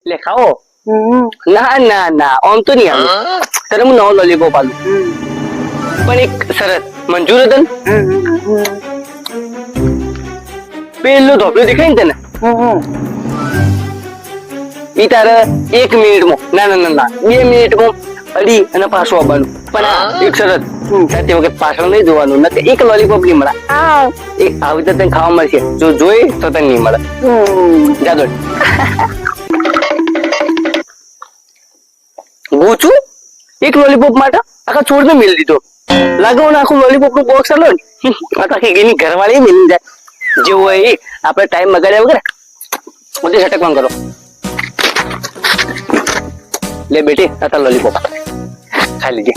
લે ખાઓ. ના ના ના આમ તો નહીં આવું. તારે હું નવો લોલીપોપ આલું. પણ એક શરત મંજૂર હતો ને? પેલું ધોપલું દેખાય ને તને? ઈ તારે 1 મિનિટમાં ના ના ના ના 2 મિનિટમાં અડી અને પાછું આવવાનું. પણ એક શરત તે વખત પાછળ નહીં જોવાનું. નથી એક લોલીપોપ નહીં મળે. એક આવી તો તને ખાવા મળશે. જો જોઈ તો તને નહીં મળે. જા દોડ. ગોચું એક લોલીપોપ માટે આખા છોડ ને મેળ દીધો. લાગો ને આખું લોલીપોપ નું બોક્સ આલો ને આખી ગેની ઘરવાળી મેળી જાય. જેવું હોય એ આપણે ટાઈમ બગાડ્યા વગર મોટી છટકવાનું કરો. લે બેટી આ લોલીપોપ ખાઈ લીજે.